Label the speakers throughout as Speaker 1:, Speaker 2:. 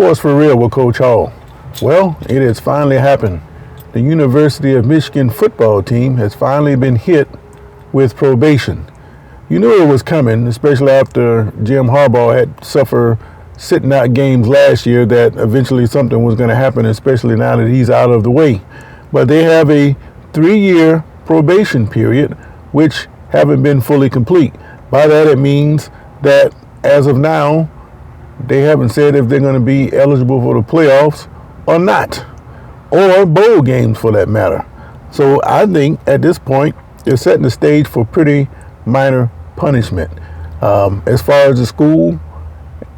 Speaker 1: Sports for Real with Coach Hall. Well, it has finally happened. The University of Michigan football team has finally been hit with probation. You knew it was coming, especially after Jim Harbaugh had suffered sitting out games last year, that eventually something was going to happen, especially now that he's out of the way. But they have a 3-year probation period, which haven't been fully complete. By that, it means that as of now, they haven't said if they're going to be eligible for the playoffs or not, or bowl games for that matter. So I think at this point, they're setting the stage for pretty minor punishment. As far as the school,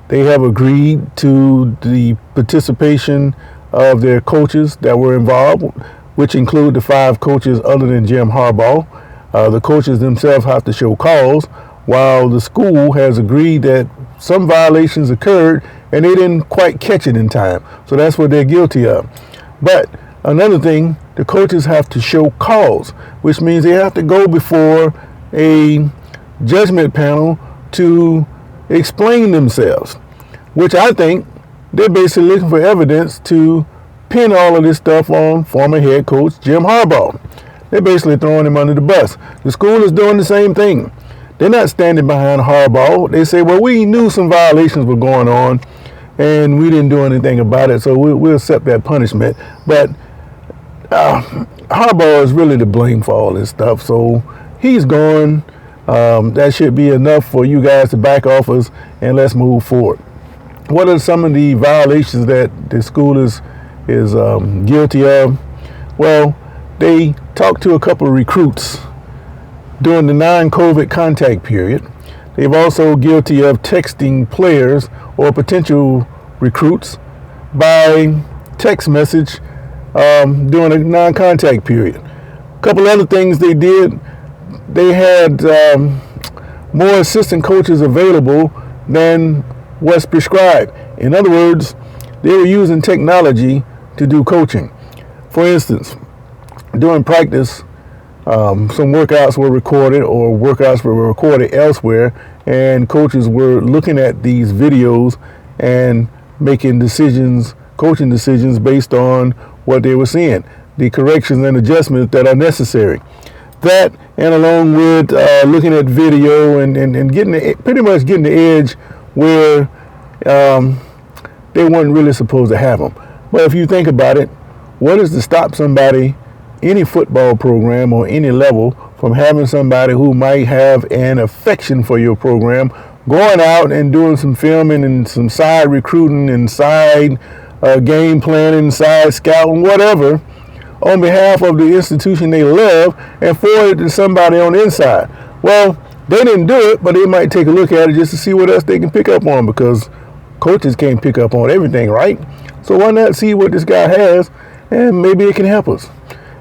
Speaker 1: they have agreed to the participation of their coaches that were involved, which include the 5 coaches other than Jim Harbaugh. The coaches themselves have to show cause, while the school has agreed that some violations occurred and they didn't quite catch it in time. So that's what they're guilty of. But another thing, the coaches have to show cause, which means they have to go before a judgment panel to explain themselves, which I think they're basically looking for evidence to pin all of this stuff on former head coach Jim Harbaugh. They're basically throwing him under the bus. The school is doing the same thing. They're not standing behind Harbaugh. They say, well, we knew some violations were going on and we didn't do anything about it, so we'll accept that punishment. But Harbaugh is really to blame for all this stuff, so he's gone. That should be enough for you guys to back off us and let's move forward. What are some of the violations that the school is guilty of? Well, they talked to a couple of recruits during the non-COVID contact period. They've also guilty of texting players or potential recruits by text message during a non-contact period. A couple other things they did, they had more assistant coaches available than what's prescribed. In other words, they were using technology to do coaching. For instance, during practice, some workouts were recorded or workouts were recorded elsewhere, and coaches were looking at these videos and making decisions, coaching decisions based on what they were seeing, the corrections and adjustments that are necessary. That, and along with looking at video and getting pretty much getting the edge where they weren't really supposed to have them. But if you think about it, what is to stop somebody, any football program or any level, from having somebody who might have an affection for your program going out and doing some filming and some side recruiting and side game planning, side scouting, whatever, on behalf of the institution they love and forward it to somebody on the inside? Well, they didn't do it, but they might take a look at it just to see what else they can pick up on, because coaches can't pick up on everything, right? So why not see what this guy has, and maybe it can help us.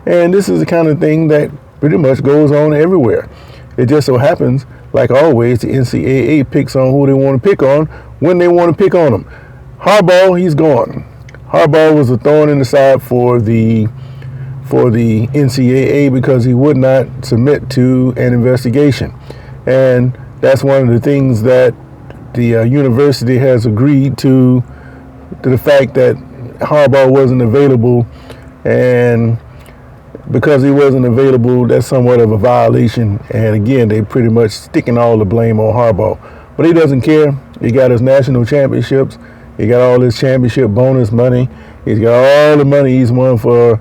Speaker 1: And this is the kind of thing that pretty much goes on everywhere. It just so happens, like always, the NCAA picks on who they want to pick on when they want to pick on them. Harbaugh, he's gone. Harbaugh was a thorn in the side for the NCAA because he would not submit to an investigation. And that's one of the things that the university has agreed to the fact that Harbaugh wasn't available, and because he wasn't available, that's somewhat of a violation. And again, they pretty much sticking all the blame on Harbaugh. But he doesn't care. He got his national championships. He got all his championship bonus money. He's got all the money he's won for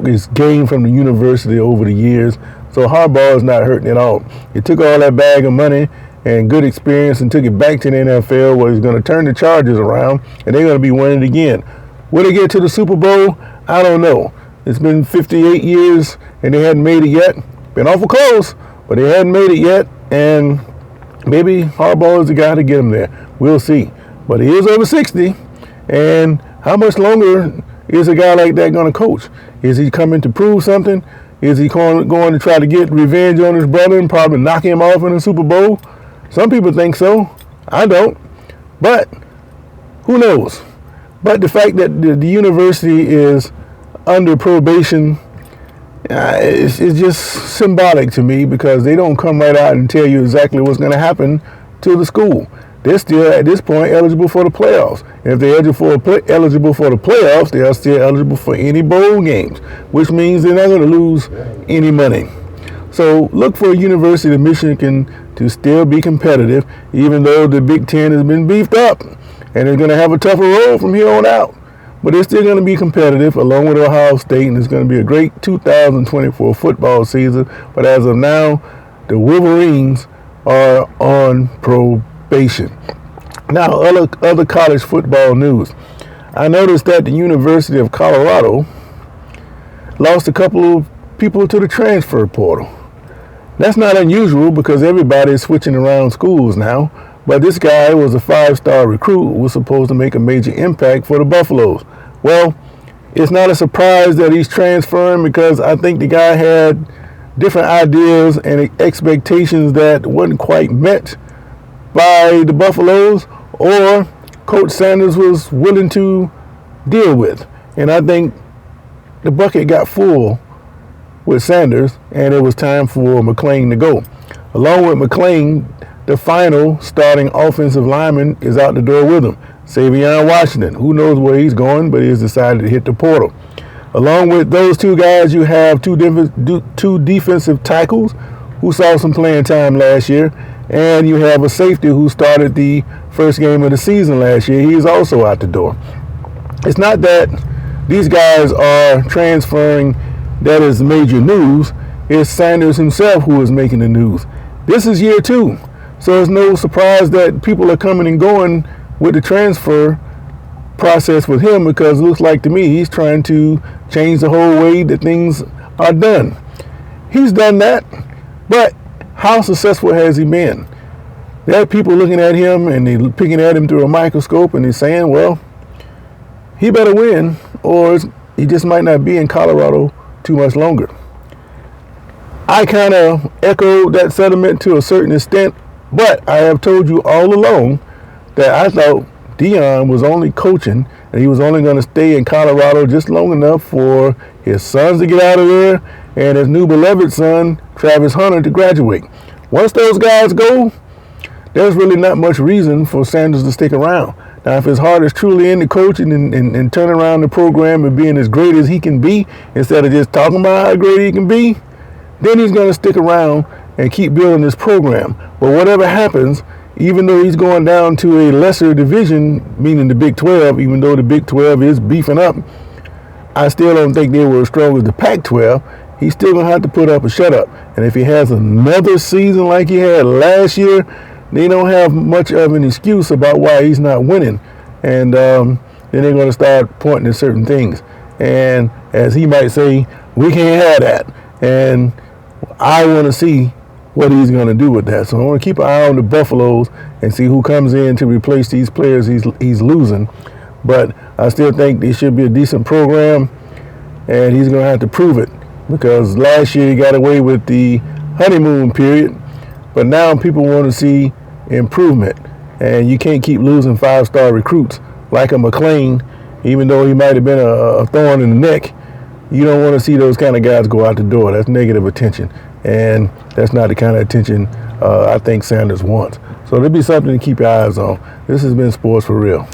Speaker 1: his gained from the university over the years. So Harbaugh is not hurting at all. He took all that bag of money and good experience and took it back to the NFL, where he's going to turn the Chargers around and they're going to be winning again. Will they get to the Super Bowl? I don't know. It's been 58 years and they hadn't made it yet. Been awful close, but they hadn't made it yet. And maybe Harbaugh is the guy to get them there. We'll see. But he is over 60. And how much longer is a guy like that going to coach? Is he coming to prove something? Is he going to try to get revenge on his brother and probably knock him off in the Super Bowl? Some people think so. I don't. But who knows? But the fact that the university is under probation is just symbolic to me, because they don't come right out and tell you exactly what's going to happen to the school. they're still at this point eligible for the playoffs. And if they're eligible for the playoffs, they are still eligible for any bowl games, which means they're not going to lose any money. So look for University of Michigan to still be competitive, even though the Big Ten has been beefed up and they're going to have a tougher road from here on out. But they're still going to be competitive along with Ohio State, and it's going to be a great 2024 football season. But as of now, the Wolverines are on probation. Now, other college football news. I noticed that the University of Colorado lost a couple of people to the transfer portal. That's not unusual because everybody is switching around schools now. But this guy was a 5-star recruit who was supposed to make a major impact for the Buffaloes. Well, it's not a surprise that he's transferring because I think the guy had different ideas and expectations that wasn't quite met by the Buffaloes or Coach Sanders was willing to deal with. And I think the bucket got full with Sanders and it was time for McClain to go. Along with McClain, the final starting offensive lineman is out the door with him, Savion Washington. Who knows where he's going, but he's decided to hit the portal. Along with those two guys, you have two defensive tackles who saw some playing time last year, and you have a safety who started the first game of the season last year. He's also out the door. It's not that these guys are transferring that is major news. It's Sanders himself who is making the news. This is year 2. So it's no surprise that people are coming and going with the transfer process with him because it looks like to me he's trying to change the whole way that things are done. He's done that, but how successful has he been? There are people looking at him and they're picking at him through a microscope and they're saying, well, he better win or he just might not be in Colorado too much longer. I kind of echoed that sentiment to a certain extent. But I have told you all along that I thought Deion was only coaching and he was only going to stay in Colorado just long enough for his sons to get out of there and his new beloved son, Travis Hunter, to graduate. Once those guys go, there's really not much reason for Sanders to stick around. Now, if his heart is truly into coaching and turning around the program and being as great as he can be, instead of just talking about how great he can be, then he's going to stick around and keep building this program. But whatever happens, even though he's going down to a lesser division, meaning the Big 12, even though the Big 12 is beefing up, I still don't think they were as strong as the Pac-12. He's still going to have to put up a shut-up. And if he has another season like he had last year, they don't have much of an excuse about why he's not winning. And then they're going to start pointing to certain things. And as he might say, we can't have that. And I want to see what he's going to do with that. So I want to keep an eye on the Buffaloes and see who comes in to replace these players he's losing. But I still think they should be a decent program, and he's going to have to prove it because last year he got away with the honeymoon period, but now people want to see improvement, and you can't keep losing 5-star recruits like a McClain, even though he might have been a thorn in the neck. You don't want to see those kind of guys go out the door. That's negative attention. And that's not the kind of attention I think Sanders wants. So there'll be something to keep your eyes on. This has been Sports for Real.